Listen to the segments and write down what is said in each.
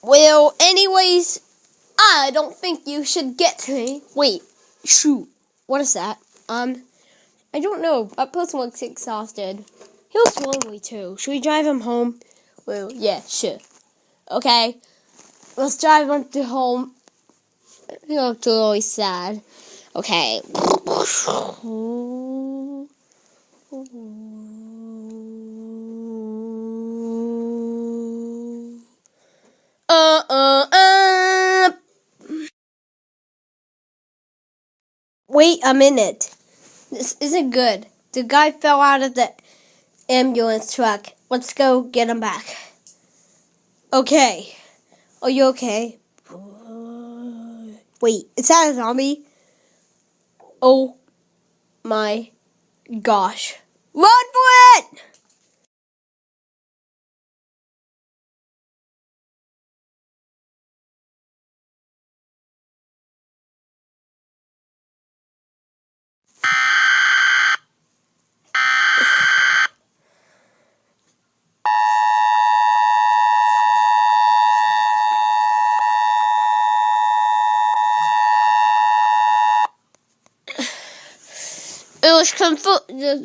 Well, anyways, I don't think you should get to me. Wait, shoot. What is that? I don't know. That person looks exhausted. He looks lonely too. Should we drive him home? Well, yeah, sure. Okay, let's drive him to home. He looks really sad. Okay. Wait a minute. This isn't good. The guy fell out of the ambulance truck. Let's go get him back. Okay. Are you okay? Wait, is that a zombie? Oh my gosh. Run for it! It was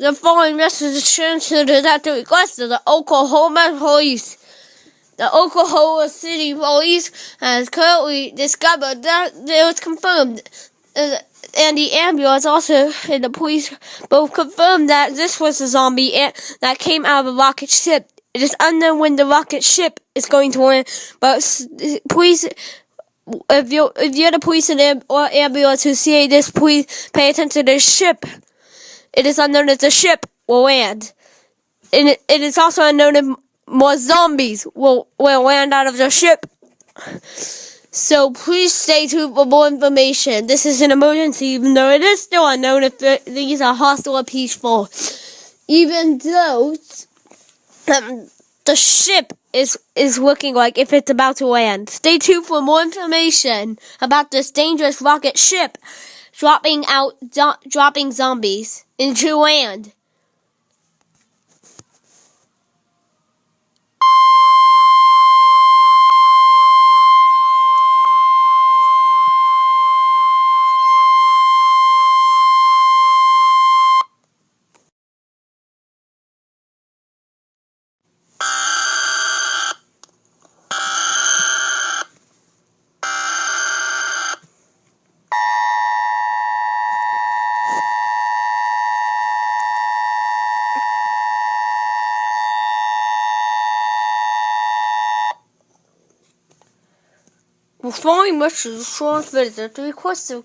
the following message is transmitted at the request of the Oklahoma police. The Oklahoma City Police has currently discovered that it was confirmed, and the ambulance also and the police both confirmed that this was a zombie that came out of a rocket ship. It is unknown when the rocket ship is going to land, but police. If you're the police or ambulance who see this, please pay attention to the ship. It is unknown if the ship will land. And it is also unknown if more zombies will land out of the ship. So please stay tuned for more information. This is an emergency, even though it is still unknown if these are hostile or peaceful. Even though the ship is looking like if it's about to land. Stay tuned for more information about this dangerous rocket ship dropping zombies into land. The following message is transmitted at the request of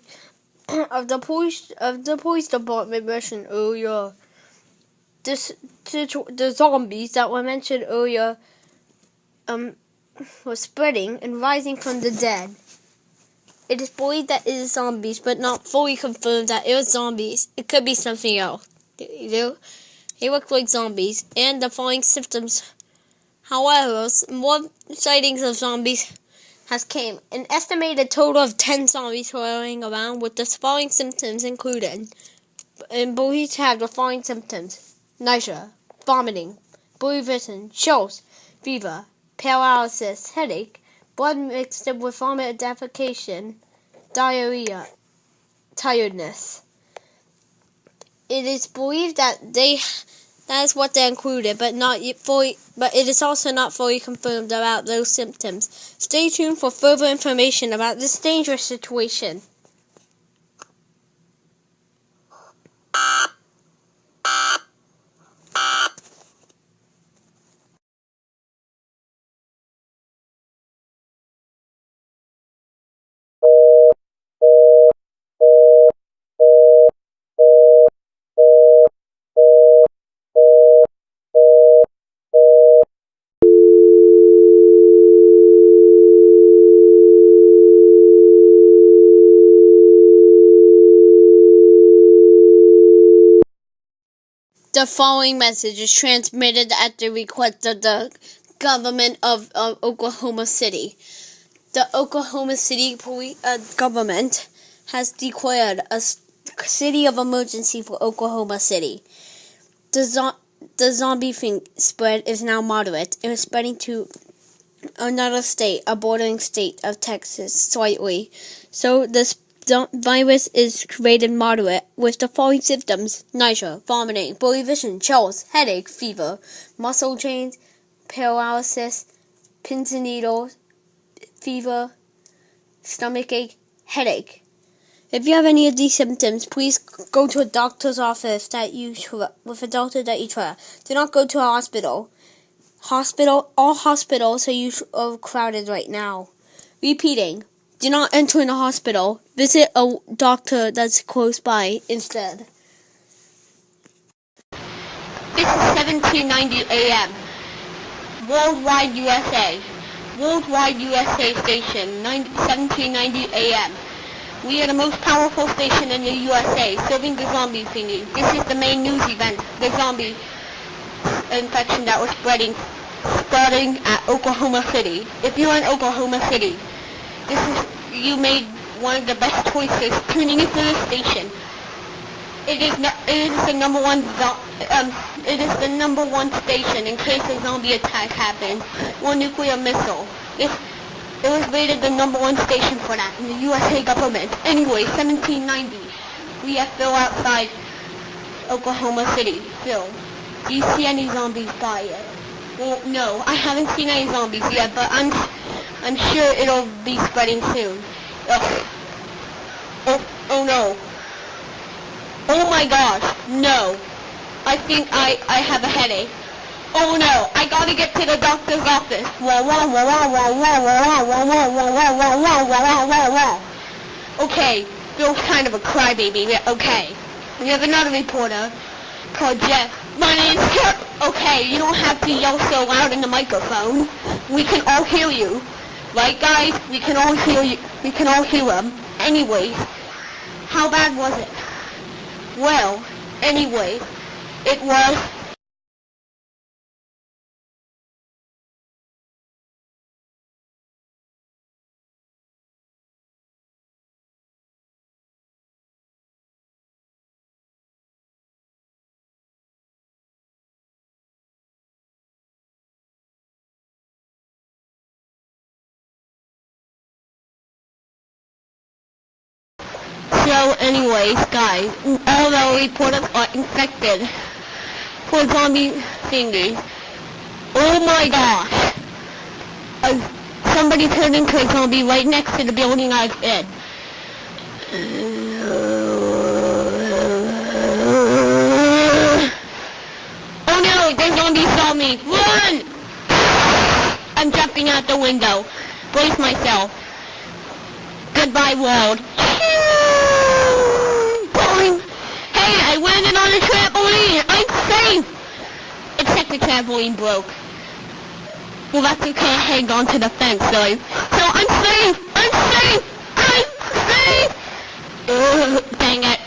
the police department mentioned earlier. The zombies that were mentioned earlier were spreading and rising from the dead. It is believed that it is zombies, but not fully confirmed that it was zombies. It could be something else. They look like zombies, and the following symptoms. However, more sightings of zombies has came. An estimated total of 10 zombies swirling around with the following symptoms included. And believed to have the following symptoms: nausea, vomiting, blurry vision, chills, fever, paralysis, headache, blood mixed with vomit, defecation, diarrhea, tiredness. It is believed that is what they included, but it is also not fully confirmed about those symptoms. Stay tuned for further information about this dangerous situation. The following message is transmitted at the request of the government of Oklahoma City. The Oklahoma City government has declared a city of emergency for Oklahoma City. The The zombie spread is now moderate. It is spreading to another state, a bordering state of Texas, slightly. So the virus is rated moderate with the following symptoms: nausea, vomiting, blurry vision, chills, headache, fever, muscle pains, paralysis, pins and needles, fever, stomachache, headache. If you have any of these symptoms, please go to a doctor's office with a doctor that you trust. Do not go to a hospital. All hospitals are crowded right now. Repeating, do not enter in a hospital. Visit a doctor that's close by instead. This is 1790 AM. Worldwide USA. Worldwide USA station, 1790 AM. We are the most powerful station in the USA, serving the zombie thingy. This is the main news event, the zombie infection that was spreading at Oklahoma City. If you're in Oklahoma City, you made one of the best choices tuning into this station. It is the number one station in case a zombie attack happens or nuclear missile. It was rated the number one station for that in the USA government. Anyway, 1790. We are still outside Oklahoma City. Still. Do you see any zombies by yet? Well, no, I haven't seen any zombies yet, but I'm sure it'll be spreading soon. Oh no. Oh my gosh, no. I think I have a headache. Oh no, I gotta get to the doctor's office. Okay, Bill's kind of a crybaby. Okay. We have another reporter called Jeff. My name's Jeff. Okay, you don't have to yell so loud in the microphone. We can all hear you. Right, guys? We can all hear you. We can all hear him. Anyway, how bad was it? Well, anyway, it was... So anyways, guys, all our reporters are infected for zombie thingy. Oh my gosh! Somebody turned into a zombie right next to the building I was in. Oh no, the zombie saw me! Run! I'm jumping out the window. Brace myself. Goodbye, world. Hey, I landed on a trampoline! I'm safe! Except the trampoline broke. Well, that's okay, I hang on to the fence, though. So I'm safe! I'm safe! I'm safe! Dang it.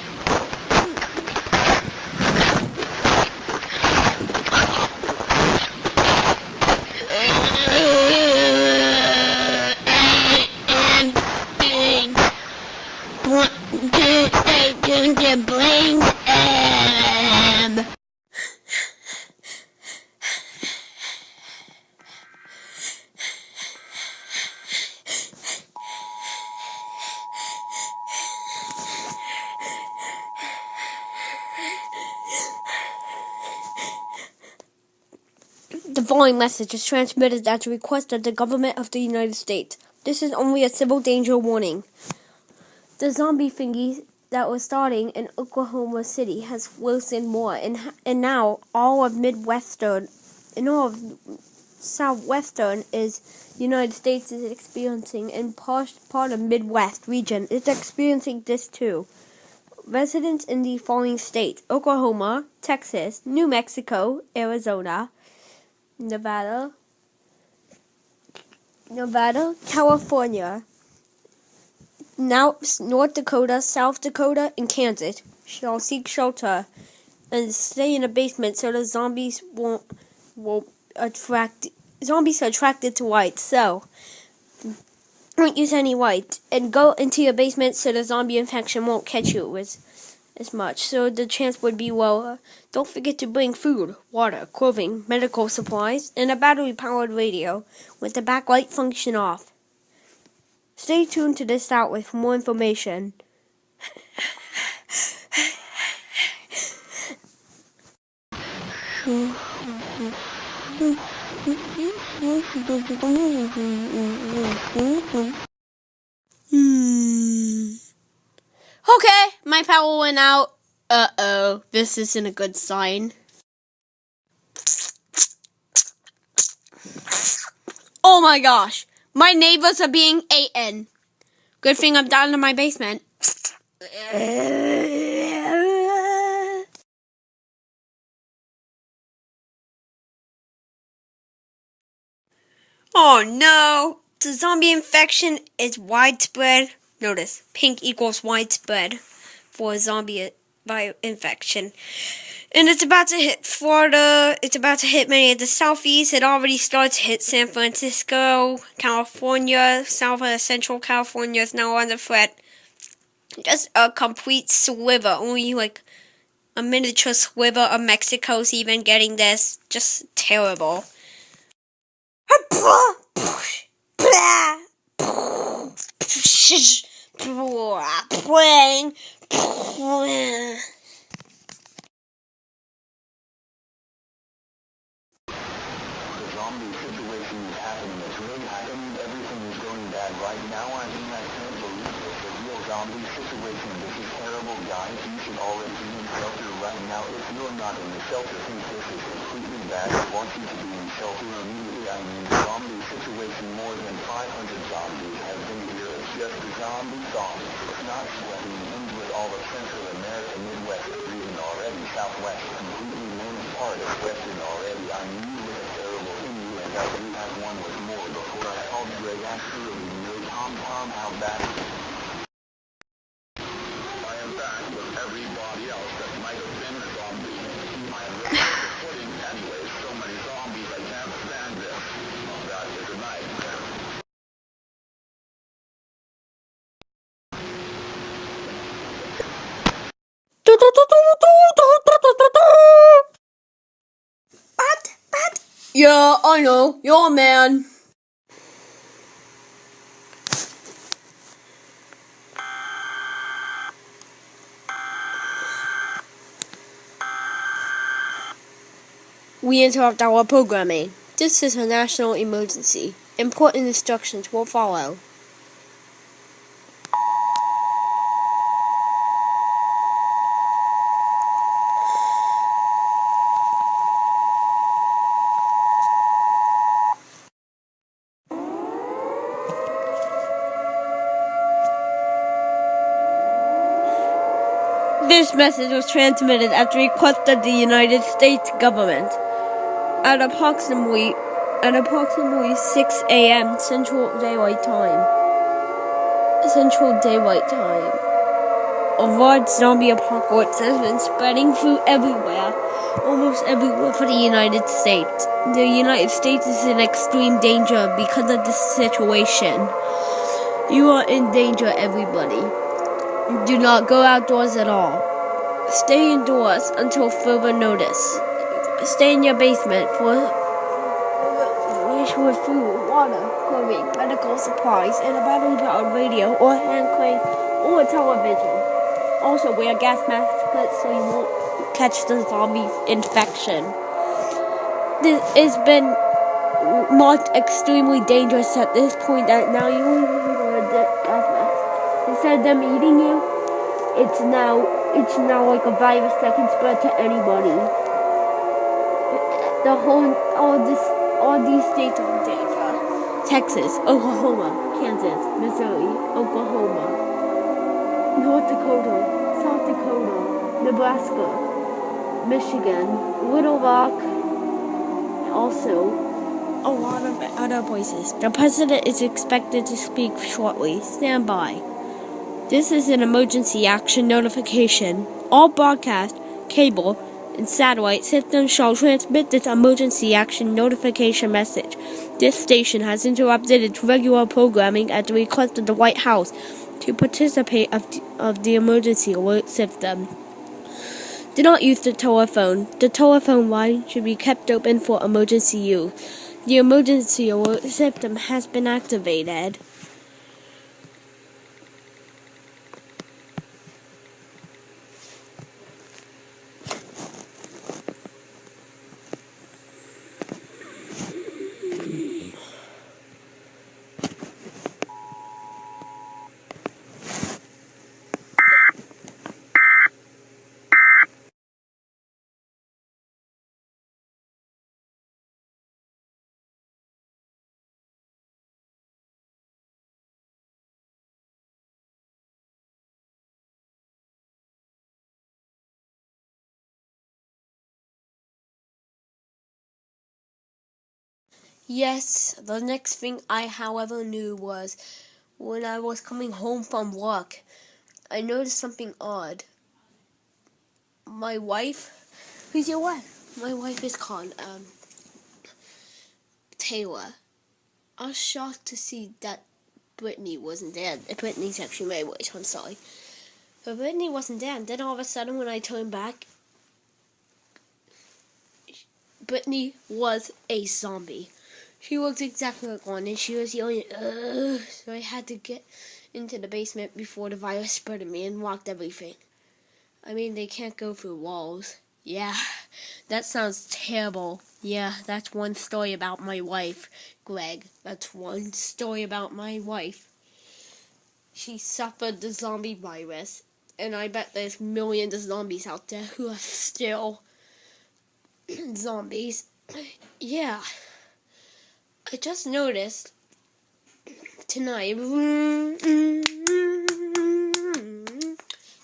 The following message is transmitted at the request of the government of the United States. This is only a civil danger warning. The zombie thingy that was starting in Oklahoma City has worsened more, and now all of southwestern United States is experiencing, and part of Midwest region is experiencing this too. Residents in the following states: Oklahoma, Texas, New Mexico, Arizona, Nevada, California, now North Dakota, South Dakota, and Kansas shall seek shelter and stay in a basement so the zombies won't attract. Zombies are attracted to light, so don't use any light and go into your basement so the zombie infection won't catch you. as much, so the chance would be lower. Don't forget to bring food, water, clothing, medical supplies, and a battery-powered radio with the backlight function off. Stay tuned to this outlet for more information. Okay, my power went out. Uh-oh, this isn't a good sign. Oh my gosh, my neighbors are being eaten. Good thing I'm down in my basement. Oh no, the zombie infection is widespread. Notice, pink equals widespread for a zombie infection. And it's about to hit Florida. It's about to hit many of the southeast. It already starts to hit San Francisco, California. South and Central California is now under threat. Just a complete sliver. Only like a miniature sliver of Mexico's even getting this. Just terrible. Zombie situation is happening. It's really happening. Everything is going bad right now. I mean, I can't believe it's a real zombie situation. This is terrible, guys. You should already be in shelter right now. If you're not in the shelter, think this is completely bad. I want you to be in shelter immediately. I mean, zombie situation. More than 500 zombies have been here. It's just a zombie. It's not sweating in with all of Central America, Midwest, region already, Southwest, completely main part of Western already. I knew it was terrible. I do have one with more before I called Greg. I surely knew Tom how bad it is. I am back with everybody else that might have been a zombie. I am ready for footing anyway. So many zombies, I can't stand this. That is a nightmare. Yeah, I know. You're a man. We interrupt our programming. This is a national emergency. Important instructions will follow. This message was transmitted at the request of the United States government at approximately 6 a.m. Central Daylight Time. A large zombie apocalypse has been spreading through almost everywhere for the United States. The United States is in extreme danger because of this situation. You are in danger, everybody. Do not go outdoors at all. Stay indoors until further notice. Stay in your basement with food, water, clothing, medical supplies, and a battery-powered radio or hand crane or television. Also wear gas masks so you won't catch the zombie infection. This has been marked extremely dangerous at this point that now you won't even wear a gas mask. Instead of them eating you, it's now like a virus that can spread to anybody. All these states are in danger. Texas, Oklahoma, Kansas, Missouri, Oklahoma, North Dakota, South Dakota, Nebraska, Michigan, Little Rock, also a lot of other places. The president is expected to speak shortly. Stand by. This is an emergency action notification. All broadcast, cable, and satellite systems shall transmit this emergency action notification message. This station has interrupted its regular programming at the request of the White House to participate of the emergency alert system. Do not use the telephone. The telephone line should be kept open for emergency use. The emergency alert system has been activated. Yes, the next thing I, however, knew was when I was coming home from work, I noticed something odd. My wife, who's your wife? My wife is called, Taylor. I was shocked to see that Brittany wasn't there. Brittany's actually my wife, I'm sorry. But Brittany wasn't there, and then all of a sudden when I turned back, Brittany was a zombie. She looked exactly like one, and she was yelling, ugh. So I had to get into the basement before the virus spread to me and locked everything. I mean, they can't go through walls. Yeah, that sounds terrible. Yeah, that's one story about my wife, Greg. That's one story about my wife. She suffered the zombie virus, and I bet there's millions of zombies out there who are still zombies. Yeah. I just noticed tonight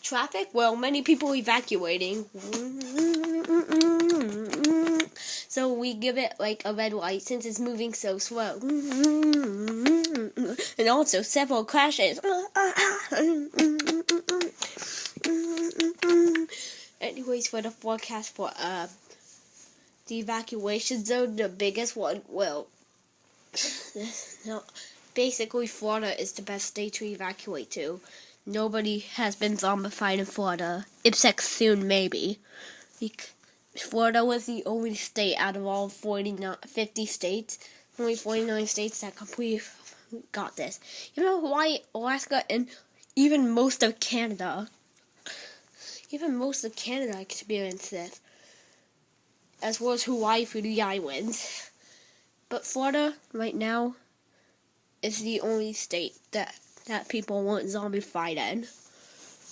traffic, well, many people evacuating, so we give it like a red light since it's moving so slow, and also several crashes. Anyways, for the forecast for the evacuation zone, the biggest one, well, no, basically Florida is the best state to evacuate to. Nobody has been zombified in Florida, except soon maybe. Florida was the only state out of all 50 states, only 49 states that completely got this. You know why Alaska and even most of Canada experienced this, as well as Hawaii for the islands. But Florida, right now, is the only state that people want zombified in.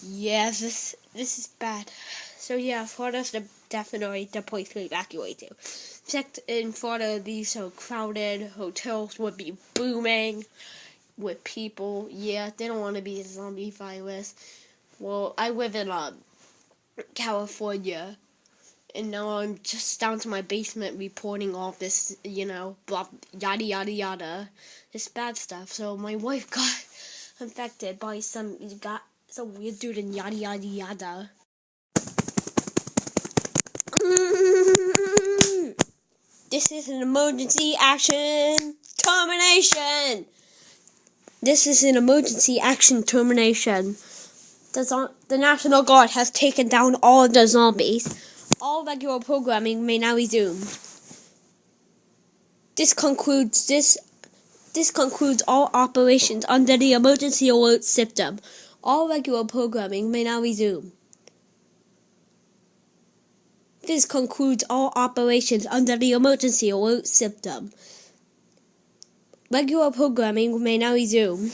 Yes, this is bad. So yeah, Florida's definitely the place to evacuate to. Except in Florida, these so crowded, hotels would be booming with people. Yeah, they don't want to be a zombie virus. Well, I live in California. And now I'm just down to my basement reporting all this, blah, yada, yada, yada. This bad stuff. So my wife got infected by some weird dude in yada, yada, yada. This is an emergency action termination. This is an emergency action termination. The National Guard has taken down all of the zombies. All regular programming may now resume. This concludes all operations under the emergency alert system. All regular programming may now resume. This concludes all operations under the emergency alert system. Regular programming may now resume.